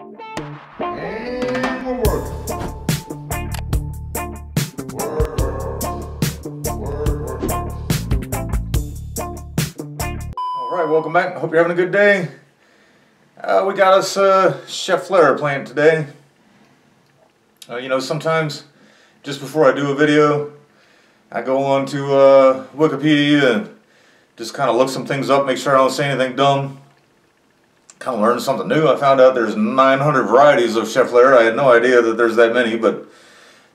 And we're working. Alright, welcome back. Hope you're having a good day. We got us a schefflera plant today. You know, sometimes just before I do a video, I go on to Wikipedia and just kind of look some things up, make sure I don't say anything dumb. Kind of learned something new. I found out there's 900 varieties of schefflera. I had no idea that there's that many, but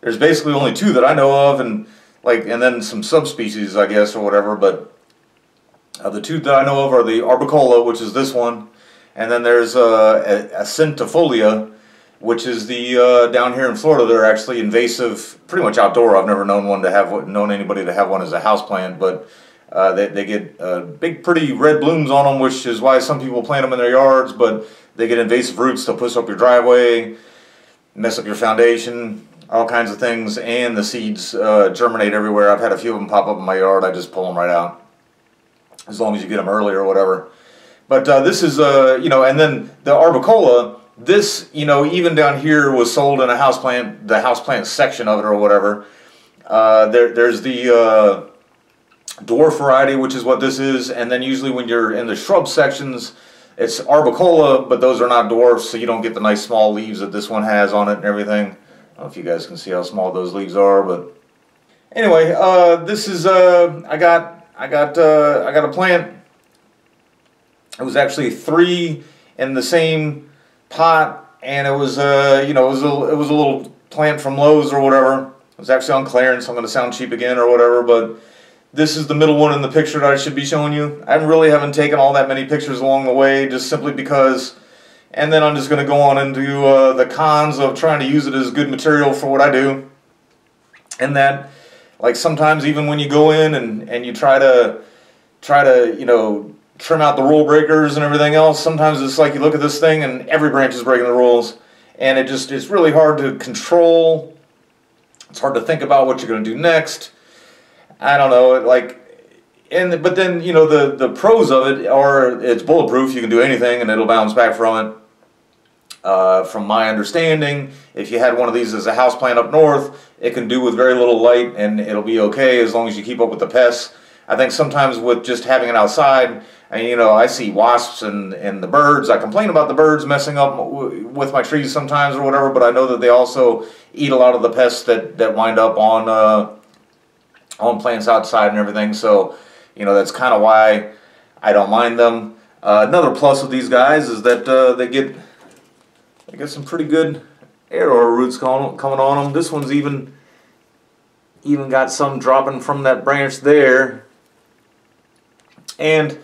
there's basically only 2 that I know of, and then some subspecies, I guess, or whatever. But the 2 that I know of are the arboricola, which is this one, and then there's a centifolia, which is the down here in Florida. They're actually invasive, pretty much outdoor. I've never known anybody to have one as a houseplant, but they get big, pretty red blooms on them, which is why some people plant them in their yards. But they get invasive roots. They'll push up your driveway, mess up your foundation, all kinds of things, and the seeds germinate everywhere. I've had a few of them pop up in my yard. I just pull them right out, as long as you get them early or whatever. But this is, you know, and then the arboricola, this, you know, even down here was sold in a houseplant, the houseplant section of it or whatever. There's the Dwarf variety, which is what this is, and then usually when you're in the shrub sections, it's arboricola, but those are not dwarfs, so you don't get the nice small leaves that this one has on it and everything. I don't know if you guys can see how small those leaves are, but anyway, this is I got a plant. It was actually 3 in the same pot, and it was you know, it was a little plant from Lowe's or whatever. It was actually on clearance. I'm going to sound cheap again or whatever, but this is the middle one in the picture that I should be showing you. I really haven't taken all that many pictures along the way, just simply because, and then I'm just going to go on into the cons of trying to use it as good material for what I do. And that, like, sometimes even when you go in and you try to you know, trim out the rule breakers and everything else, sometimes it's like you look at this thing and every branch is breaking the rules, and it's really hard to control. It's hard to think about what you're going to do next. I don't know, but then, you know, the pros of it are it's bulletproof. You can do anything and it'll bounce back from it. From my understanding, if you had one of these as a houseplant up north, it can do with very little light and it'll be okay as long as you keep up with the pests. I think sometimes with just having it outside, and you know, I see wasps and the birds. I complain about the birds messing up with my trees sometimes or whatever, but I know that they also eat a lot of the pests that wind up on plants outside and everything. So, you know, that's kind of why I don't mind them. Another plus of these guys is that they get some pretty good arrow roots coming on them. This one's even got some dropping from that branch there. And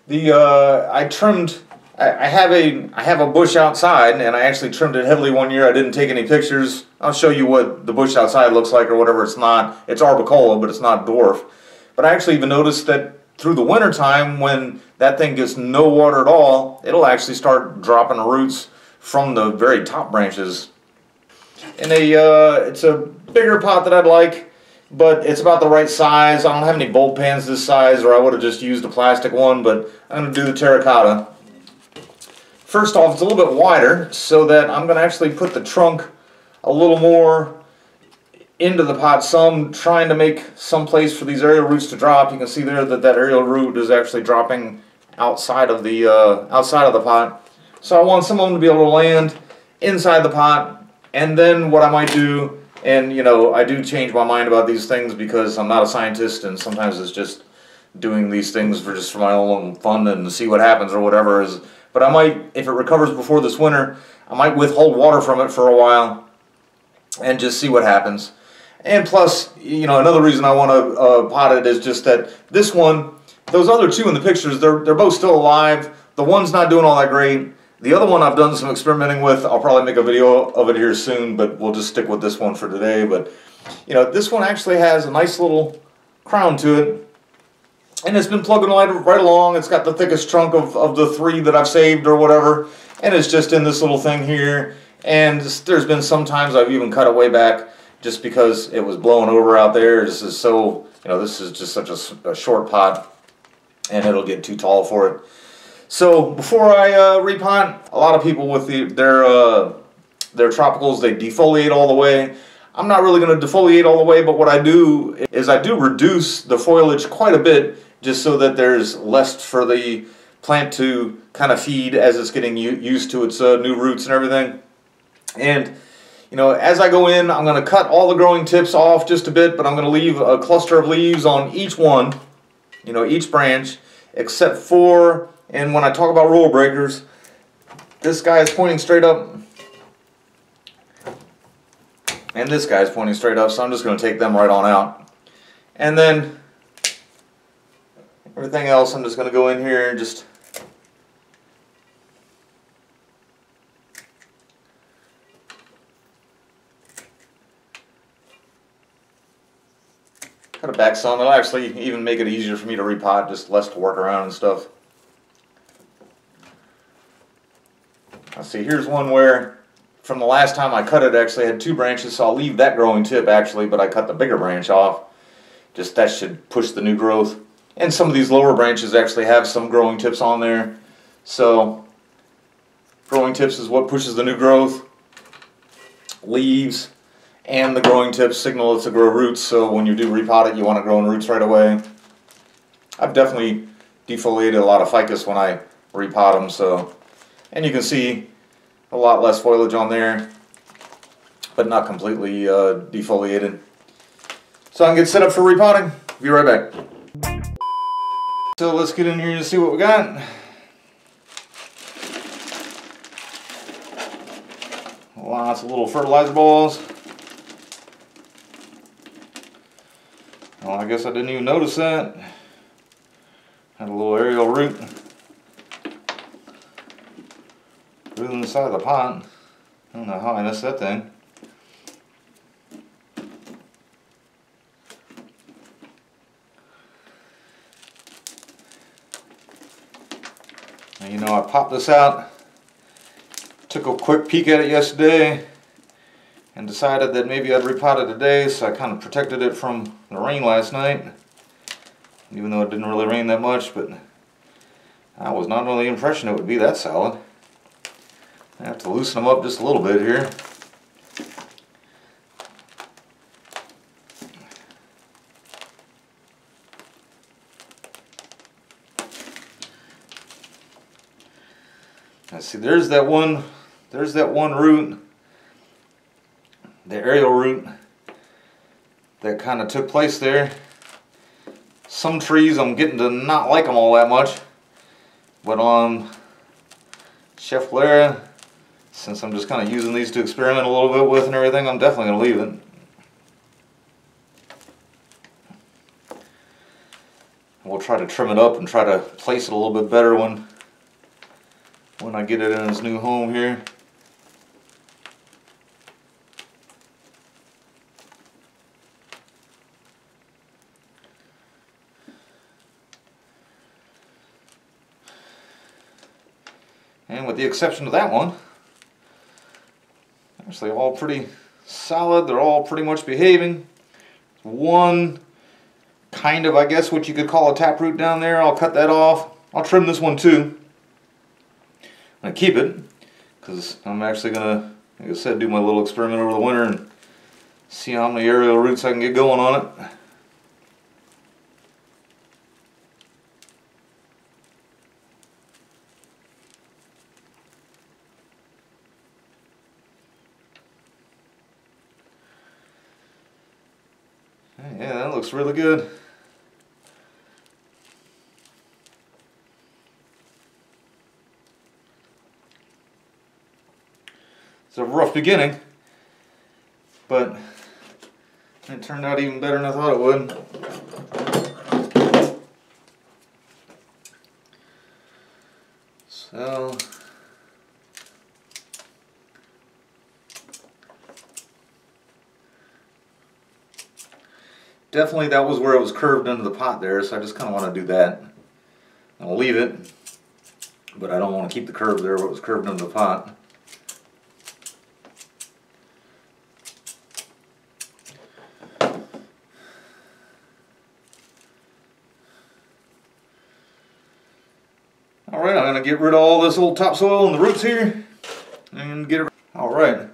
the I have a bush outside, and I actually trimmed it heavily one year. I didn't take any pictures. I'll show you what the bush outside looks like or whatever. It's not, it's arboricola, but it's not dwarf. But I actually even noticed that through the winter time, when that thing gets no water at all, it'll actually start dropping roots from the very top branches. And it's a bigger pot that I'd like, but it's about the right size. I don't have any bulb pans this size, or I would have just used a plastic one, but I'm going to do the terracotta. First off, it's a little bit wider, so that I'm going to actually put the trunk a little more into the pot some, trying to make some place for these aerial roots to drop. You can see there that aerial root is actually dropping outside of the pot. So I want some of them to be able to land inside the pot. And then what I might do, and you know, I do change my mind about these things because I'm not a scientist, and sometimes it's just doing these things for my own fun and to see what happens or whatever. But I might, if it recovers before this winter, I might withhold water from it for a while and just see what happens. And plus, you know, another reason I want to pot it is just that this one, those other 2 in the pictures, they're both still alive. The one's not doing all that great. The other one I've done some experimenting with. I'll probably make a video of it here soon, but we'll just stick with this one for today. But, you know, this one actually has a nice little crown to it. And it's been plugging right along. It's got the thickest trunk of the 3 that I've saved or whatever. And it's just in this little thing here. And there's been some times I've even cut it way back just because it was blowing over out there. This is so, you know, this is just such a short pot, and it'll get too tall for it. So before I repot, a lot of people with their tropicals, they defoliate all the way. I'm not really going to defoliate all the way, but what I do is I do reduce the foliage quite a bit, just so that there's less for the plant to kind of feed as it's getting used to its new roots and everything. And you know, as I go in, I'm going to cut all the growing tips off just a bit, but I'm going to leave a cluster of leaves on each one, you know, each branch, except for, and when I talk about rule breakers, this guy is pointing straight up, and this guy is pointing straight up, so I'm just going to take them right on out. And then everything else, I'm just going to go in here and just cut it back some. It'll actually even make it easier for me to repot, just less to work around and stuff. Let's see, here's one where from the last time I cut it, actually had 2 branches, so I'll leave that growing tip actually, but I cut the bigger branch off. Just that should push the new growth. And some of these lower branches actually have some growing tips on there. So growing tips is what pushes the new growth. Leaves and the growing tips signal it to grow roots, so when you do repot it, you want to grow in roots right away. I've definitely defoliated a lot of ficus when I repot them, so, and you can see a lot less foliage on there, but not completely defoliated. So I can get set up for repotting. Be right back. So let's get in here and see what we got. Lots of little fertilizer balls. Well, I guess I didn't even notice that. Had a little aerial root in the side of the pot. I don't know how I missed that thing. And you know, I popped this out, took a quick peek at it yesterday, and decided that maybe I'd repot it today, so I kind of protected it from the rain last night, even though it didn't really rain that much, but I was not under the impression it would be that solid. I have to loosen them up just a little bit here. Let's see, there's that one root, the aerial root that kind of took place there. Some trees I'm getting to not like them all that much, but on schefflera, since I'm just kind of using these to experiment a little bit with and everything, I'm definitely going to leave it. We'll try to trim it up and try to place it a little bit better when I get it in its new home here. And with the exception of that one, actually all pretty solid. They're all pretty much behaving. One kind of, I guess, what you could call a taproot down there. I'll cut that off. I'll trim this one too. I'm going to keep it because I'm actually going to, like I said, do my little experiment over the winter and see how many aerial roots I can get going on it. Yeah, that looks really good. It's a rough beginning, but it turned out even better than I thought it would. So definitely that was where it was curved into the pot there, so I just kind of want to do that. I'll leave it, but I don't want to keep the curve there where it was curved into the pot. Alright, I'm going to to get rid of all this old topsoil and the roots here and get it. Alright.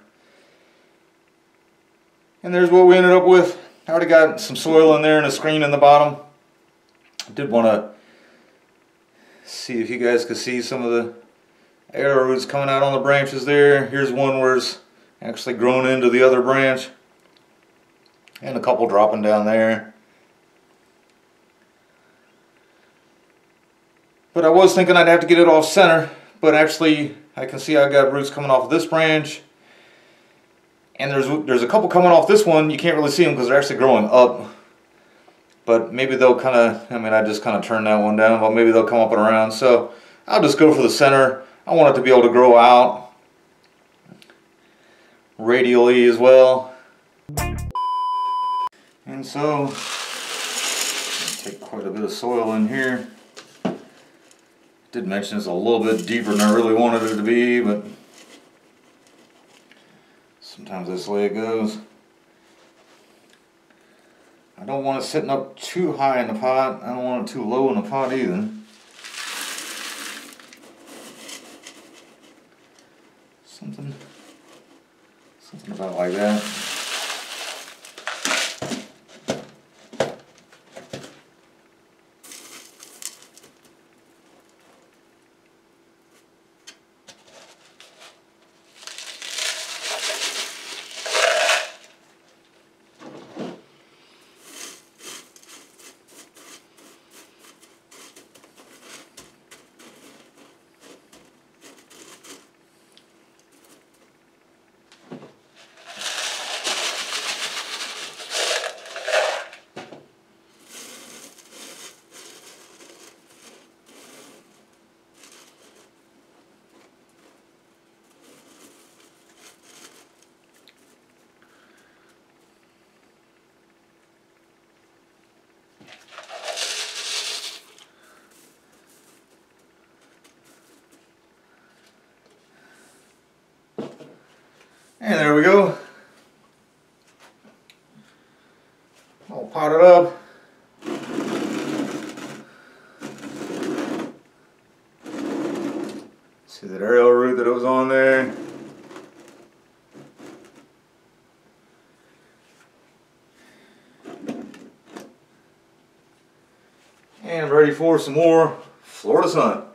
And there's what we ended up with. I already got some soil in there and a screen in the bottom. I did want to see if you guys could see some of the arrowroots coming out on the branches there. Here's one where it's actually grown into the other branch. And a couple dropping down there. But I was thinking I'd have to get it off center, but actually I can see I got roots coming off of this branch. And there's a couple coming off this one. You can't really see them because they're actually growing up. But maybe they'll kind of, I mean, I just kind of turned that one down, but maybe they'll come up and around. So I'll just go for the center. I want it to be able to grow out radially as well. And so, take quite a bit of soil in here. Did mention it's a little bit deeper than I really wanted it to be, but sometimes that's the way it goes. I don't want it sitting up too high in the pot. I don't want it too low in the pot either. Something about like that. And there we go. All potted up. See that aerial root that it was on there. And ready for some more Florida sun.